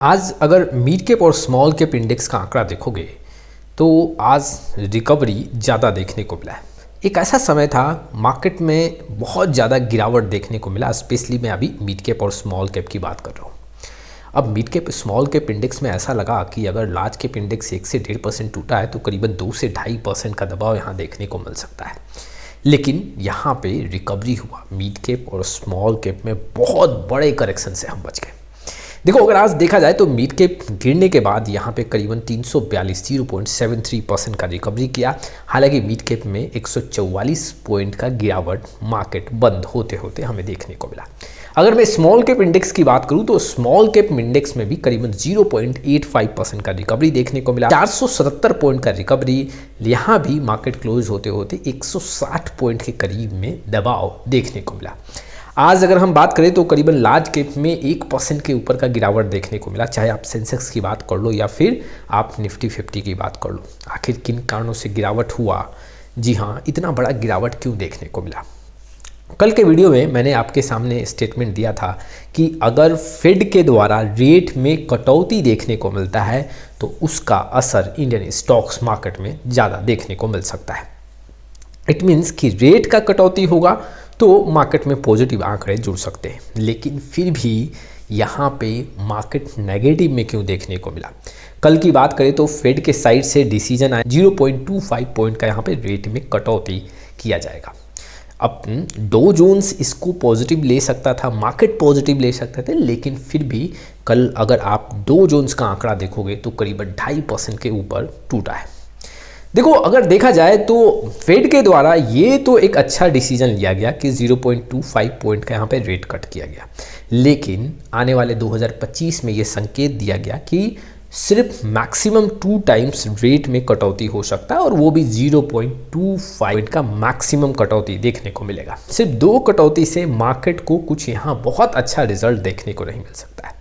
आज अगर mid cap और स्मॉल कैप इंडेक्स का आंकड़ा देखोगे तो आज रिकवरी ज़्यादा देखने को मिला है। एक ऐसा समय था मार्केट में बहुत ज़्यादा गिरावट देखने को मिला, स्पेशली मैं अभी मिड कैप और स्मॉल कैप की बात कर रहा हूँ। अब mid cap small cap index में ऐसा लगा कि अगर लार्ज कैप इंडेक्स 1 से 1.5% टूटा है तो करीबन 2 से 2.5% का दबाव यहाँ देखने को मिल सकता है। लेकिन यहाँ पे रिकवरी हुआ, मिड कैप और स्मॉल कैप में बहुत बड़े करेक्शन से हम बच गए। देखो, अगर आज देखा जाए तो मिड कैप गिरने के बाद यहाँ पे करीबन 342.73% का रिकवरी किया। हालांकि मिड कैप में 144 पॉइंट का गिरावट मार्केट बंद होते होते हमें देखने को मिला। अगर मैं स्मॉल कैप इंडेक्स की बात करूं तो स्मॉल कैप इंडेक्स में भी करीबन 0.85% का रिकवरी देखने को मिला। 477 पॉइंट का रिकवरी, यहाँ भी मार्केट क्लोज होते होते 160 पॉइंट के करीब में दबाव देखने को मिला। आज अगर हम बात करें तो करीबन लार्ज कैप में 1% के ऊपर का गिरावट देखने को मिला, चाहे आप सेंसेक्स की बात कर लो या फिर आप निफ्टी 50 की बात कर लो। आखिर किन कारणों से गिरावट हुआ, जी हाँ, इतना बड़ा गिरावट क्यों देखने को मिला। कल के वीडियो में मैंने आपके सामने स्टेटमेंट दिया था कि अगर फेड के द्वारा रेट में कटौती देखने को मिलता है तो उसका असर इंडियन स्टॉक्स मार्केट में ज़्यादा देखने को मिल सकता है। इट मीन्स कि रेट का कटौती होगा तो मार्केट में पॉजिटिव आंकड़े जुड़ सकते हैं, लेकिन फिर भी यहाँ पे मार्केट नेगेटिव में क्यों देखने को मिला। कल की बात करें तो फेड के साइड से डिसीजन आया 0.25 पॉइंट का यहाँ पे रेट में कटौती किया जाएगा। अब डो जोन्स इसको पॉजिटिव ले सकता था, मार्केट पॉजिटिव ले सकते थे, लेकिन फिर भी कल अगर आप डो जोन्स का आंकड़ा देखोगे तो करीबन 2.5% के ऊपर टूटा है। देखो, अगर देखा जाए तो फेड के द्वारा ये तो एक अच्छा डिसीजन लिया गया कि 0.25 पॉइंट का यहाँ पे रेट कट किया गया, लेकिन आने वाले 2025 में ये संकेत दिया गया कि सिर्फ मैक्सिमम 2 टाइम्स रेट में कटौती हो सकता है और वो भी 0.25 का मैक्सिमम कटौती देखने को मिलेगा। सिर्फ 2 कटौती से मार्केट को कुछ यहाँ बहुत अच्छा रिजल्ट देखने को नहीं मिल सकता है।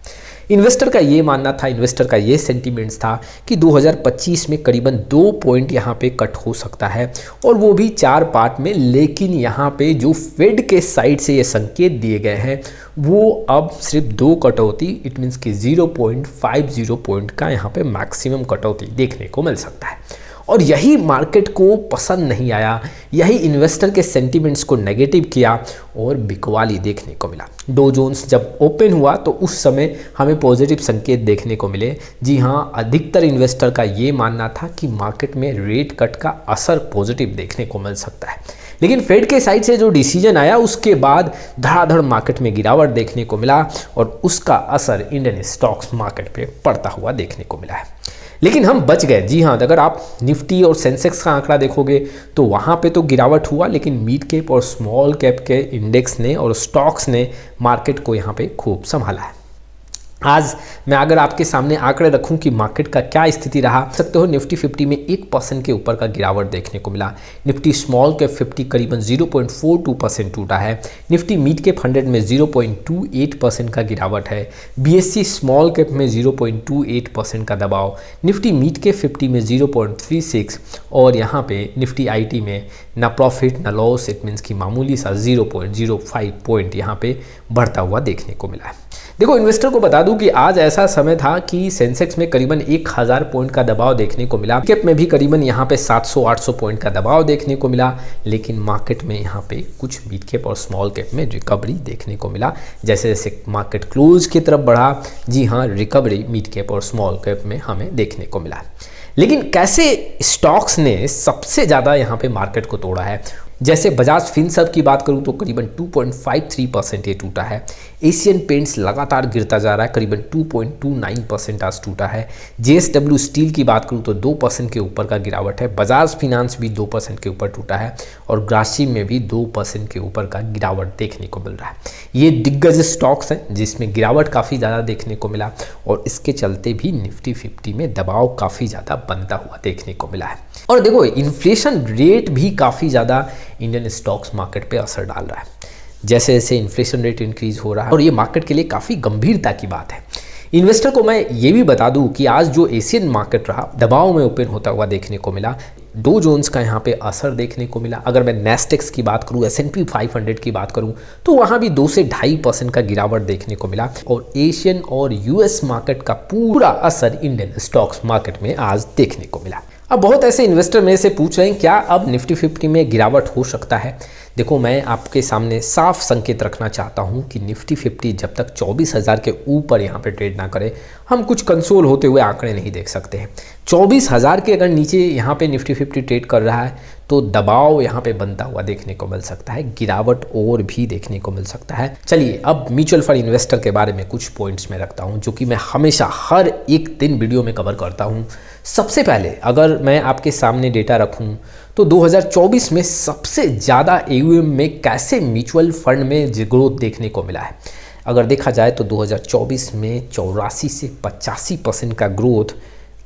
इन्वेस्टर का ये मानना था, इन्वेस्टर का ये सेंटीमेंट्स था कि 2025 में करीबन 2 पॉइंट यहाँ पे कट हो सकता है और वो भी 4 पार्ट में। लेकिन यहाँ पे जो फेड के साइड से ये संकेत दिए गए हैं वो अब सिर्फ 2 कटौती, इट मीन्स कि 0.50 पॉइंट का यहाँ पे मैक्सिमम कटौती देखने को मिल सकता है। और यही मार्केट को पसंद नहीं आया, यही इन्वेस्टर के सेंटीमेंट्स को नेगेटिव किया और बिकवाली देखने को मिला। डो जोन्स जब ओपन हुआ तो उस समय हमें पॉजिटिव संकेत देखने को मिले। जी हाँ, अधिकतर इन्वेस्टर का ये मानना था कि मार्केट में रेट कट का असर पॉजिटिव देखने को मिल सकता है, लेकिन फेड के साइड से जो डिसीजन आया उसके बाद धड़ाधड़ मार्केट में गिरावट देखने को मिला और उसका असर इंडियन स्टॉक्स मार्केट पे पड़ता हुआ देखने को मिला है। लेकिन हम बच गए। जी हाँ, अगर आप निफ्टी और सेंसेक्स का आंकड़ा देखोगे तो वहाँ पे तो गिरावट हुआ, लेकिन मिड कैप और स्मॉल कैप के इंडेक्स ने और स्टॉक्स ने मार्केट को यहाँ पे खूब संभाला है। आज मैं अगर आपके सामने आंकड़े रखूं कि मार्केट का क्या स्थिति रहा, सकते हो निफ्टी 50 में 1% के ऊपर का गिरावट देखने को मिला। निफ्टी स्मॉल कैप 50 करीबन 0.42% टूटा है। निफ्टी मिड कैप 100 में 0.28% का गिरावट है। बीएससी स्मॉल कैप में 0.28% का दबाव, निफ्टी मिड कैप 50 में 0.36 और यहाँ पे निफ्टी आईटी में ना प्रॉफिट ना लॉस, इट मीन्स की मामूली सा 0.05 पॉइंट यहाँ पे बढ़ता हुआ देखने को मिला है। देखो, इन्वेस्टर को बता दूं कि आज ऐसा समय था कि सेंसेक्स में करीबन 1000 पॉइंट का दबाव देखने को मिला, कैप में भी करीबन यहाँ पे 700-800 पॉइंट का दबाव देखने को मिला, लेकिन मार्केट में यहाँ पे कुछ मिड कैप और स्मॉल कैप में रिकवरी देखने को मिला। जैसे जैसे मार्केट क्लोज की तरफ बढ़ा, जी हाँ, रिकवरी मिड कैप और स्मॉल कैप में हमें देखने को मिला। लेकिन कैसे स्टॉक्स ने सबसे ज़्यादा यहाँ पे मार्केट को तोड़ा है, जैसे बजाज फिनसर्व की बात करूं तो करीबन 2.53% ये टूटा है। एशियन पेंट्स लगातार गिरता जा रहा है, करीबन 2.29% आज टूटा है। जेएसडब्ल्यू स्टील की बात करूं तो 2% के ऊपर का गिरावट है। बजाज फिनांस भी 2% के ऊपर टूटा है और ग्रासिम में भी 2% के ऊपर का गिरावट देखने को मिल रहा है। ये दिग्गज स्टॉक्स हैं जिसमें गिरावट काफ़ी ज़्यादा देखने को मिला और इसके चलते भी निफ्टी 50 में दबाव काफ़ी ज़्यादा बनता हुआ देखने को मिला है। और देखो, इन्फ्लेशन रेट भी काफ़ी ज़्यादा इंडियन स्टॉक्स मार्केट पे असर डाल रहा है। जैसे जैसे इन्फ्लेशन रेट इंक्रीज हो रहा है और ये मार्केट के लिए काफ़ी गंभीरता की बात है। इन्वेस्टर को मैं ये भी बता दूं कि आज जो एशियन मार्केट रहा दबाव में ओपन होता हुआ देखने को मिला। डो जोन्स का यहाँ पे असर देखने को मिला। अगर मैं नेस्टेक्स की बात करूँ, S&P 500 की बात करूँ तो वहाँ भी 2 से 2.5% का गिरावट देखने को मिला। और एशियन और US मार्केट का पूरा असर इंडियन स्टॉक्स मार्केट में आज देखने को मिला। अब बहुत ऐसे इन्वेस्टर मेरे से पूछ रहे हैं क्या अब निफ्टी 50 में गिरावट हो सकता है। देखो, मैं आपके सामने साफ संकेत रखना चाहता हूं कि निफ्टी 50 जब तक 24,000 के ऊपर यहां पे ट्रेड ना करे, हम कुछ कंसोल होते हुए आंकड़े नहीं देख सकते हैं। 24,000 के अगर नीचे यहां पे निफ्टी 50 ट्रेड कर रहा है तो दबाव यहां पे बनता हुआ देखने को मिल सकता है, गिरावट और भी देखने को मिल सकता है। चलिए अब म्यूचुअल फंड इन्वेस्टर के बारे में कुछ पॉइंट्स में रखता हूं जो कि मैं हमेशा हर एक दिन वीडियो में कवर करता हूं। सबसे पहले अगर मैं आपके सामने डेटा रखूं तो 2024 में सबसे ज़्यादा AUM में कैसे म्यूचुअल फंड में ग्रोथ देखने को मिला है। अगर देखा जाए तो 2024 में 84 से 85% का ग्रोथ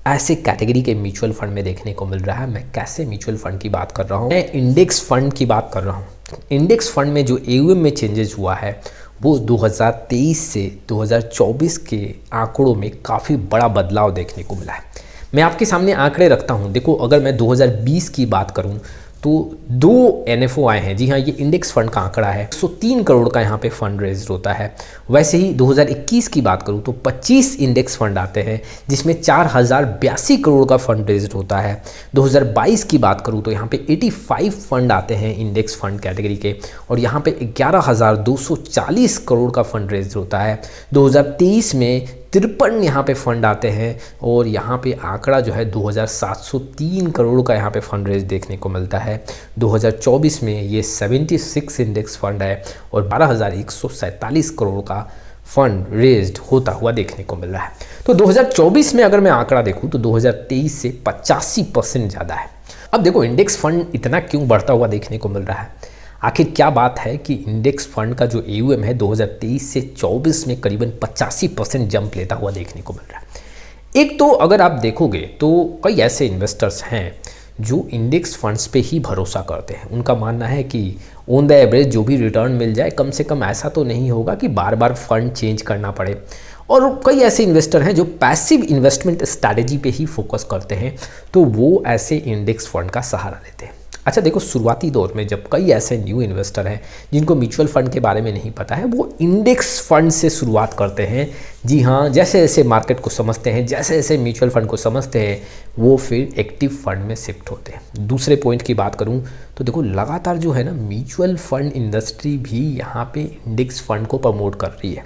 ऐसे कैटेगरी के म्यूचुअल फंड में देखने को मिल रहा है। मैं कैसे म्यूचुअल फंड की बात कर रहा हूँ, मैं इंडेक्स फंड की बात कर रहा हूँ। इंडेक्स फंड में जो AUM में चेंजेस हुआ है वो 2023 से 2024 के आंकड़ों में काफ़ी बड़ा बदलाव देखने को मिला है। मैं आपके सामने आंकड़े रखता हूं। देखो, अगर मैं 2020 की बात करूं तो 2 NFO आए हैं। जी हाँ, ये इंडेक्स फंड का आंकड़ा है। 103 करोड़ का यहाँ पे फंड रेज होता है। वैसे ही 2021 की बात करूँ तो 25 इंडेक्स फंड आते हैं जिसमें 4082 करोड़ का फंड रेज होता है। 2022 की बात करूँ तो यहाँ पे 85 फंड आते हैं इंडेक्स फंड कैटेगरी के और यहाँ पे 11,240 करोड़ का फंड रेज होता है। 2023 में 53 यहाँ पे फंड आते हैं और यहाँ पे आंकड़ा जो है 2,703 करोड़ का यहाँ पे फंड रेज देखने को मिलता है। 2024 में ये 76 इंडेक्स फंड है और 12,147 करोड़ का फंड रेज्ड होता हुआ देखने को मिल रहा है। तो 2024 में अगर मैं आंकड़ा देखूँ तो 2023 से 85% ज़्यादा है। अब देखो, इंडेक्स फंड इतना क्यों बढ़ता हुआ देखने को मिल रहा है। आखिर क्या बात है कि इंडेक्स फंड का जो AUM है 2023 से 24 में करीबन 85% जंप लेता हुआ देखने को मिल रहा है। एक तो अगर आप देखोगे तो कई ऐसे इन्वेस्टर्स हैं जो इंडेक्स फंड्स पे ही भरोसा करते हैं। उनका मानना है कि ऑन द एवरेज जो भी रिटर्न मिल जाए, कम से कम ऐसा तो नहीं होगा कि बार बार फंड चेंज करना पड़े। और कई ऐसे इन्वेस्टर हैं जो पैसिव इन्वेस्टमेंट स्ट्रैटेजी पे ही फोकस करते हैं, तो वो ऐसे इंडेक्स फंड का सहारा लेते हैं। अच्छा देखो, शुरुआती दौर में जब कई ऐसे न्यू इन्वेस्टर हैं जिनको म्यूचुअल फंड के बारे में नहीं पता है, वो इंडेक्स फंड से शुरुआत करते हैं। जी हाँ, जैसे जैसे मार्केट को समझते हैं, जैसे जैसे म्यूचुअल फंड को समझते हैं, वो फिर एक्टिव फंड में शिफ्ट होते हैं। दूसरे पॉइंट की बात करूँ तो देखो, लगातार जो है ना म्यूचुअल फंड इंडस्ट्री भी यहाँ पे इंडेक्स फंड को प्रमोट कर रही है।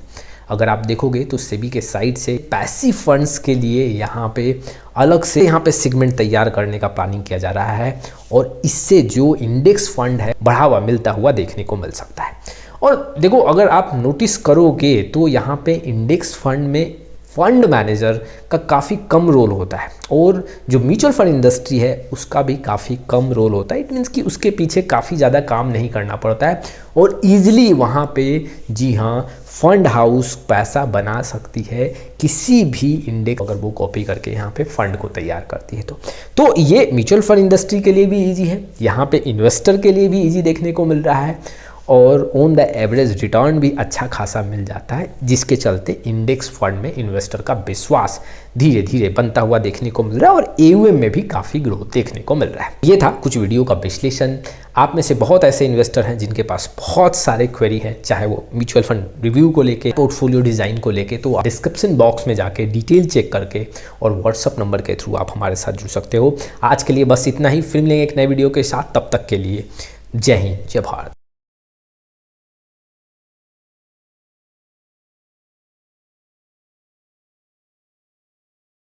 अगर आप देखोगे तो सेबी के साइड से पैसिव फंड्स के लिए यहाँ पे अलग से यहाँ पे सेगमेंट तैयार करने का प्लानिंग किया जा रहा है और इससे जो इंडेक्स फंड है बढ़ावा मिलता हुआ देखने को मिल सकता है। और देखो, अगर आप नोटिस करोगे तो यहाँ पे इंडेक्स फंड में फंड मैनेजर का काफ़ी कम रोल होता है और जो म्यूचुअल फंड इंडस्ट्री है उसका भी काफ़ी कम रोल होता है। इट मीन्स कि उसके पीछे काफ़ी ज़्यादा काम नहीं करना पड़ता है और ईजिली वहाँ पे जी हाँ फंड हाउस पैसा बना सकती है किसी भी इंडेक्स अगर वो कॉपी करके यहाँ पे फंड को तैयार करती है तो ये म्यूचुअल फंड इंडस्ट्री के लिए भी ईजी है, यहाँ पे इन्वेस्टर के लिए भी ईजी देखने को मिल रहा है और ऑन द एवरेज रिटर्न भी अच्छा खासा मिल जाता है, जिसके चलते इंडेक्स फंड में इन्वेस्टर का विश्वास धीरे धीरे बनता हुआ देखने को मिल रहा है और AUM में भी काफ़ी ग्रोथ देखने को मिल रहा है। ये था कुछ वीडियो का विश्लेषण। आप में से बहुत ऐसे इन्वेस्टर हैं जिनके पास बहुत सारे क्वेरी हैं, चाहे वो म्यूचुअल फंड रिव्यू को लेके, पोर्टफोलियो डिज़ाइन को लेके, तो डिस्क्रिप्शन बॉक्स में जाके डिटेल चेक करके और व्हाट्सअप नंबर के थ्रू आप हमारे साथ जुड़ सकते हो। आज के लिए बस इतना ही, फिर मिलेंगे एक नए वीडियो के साथ। तब तक के लिए जय हिंद, जय भारत।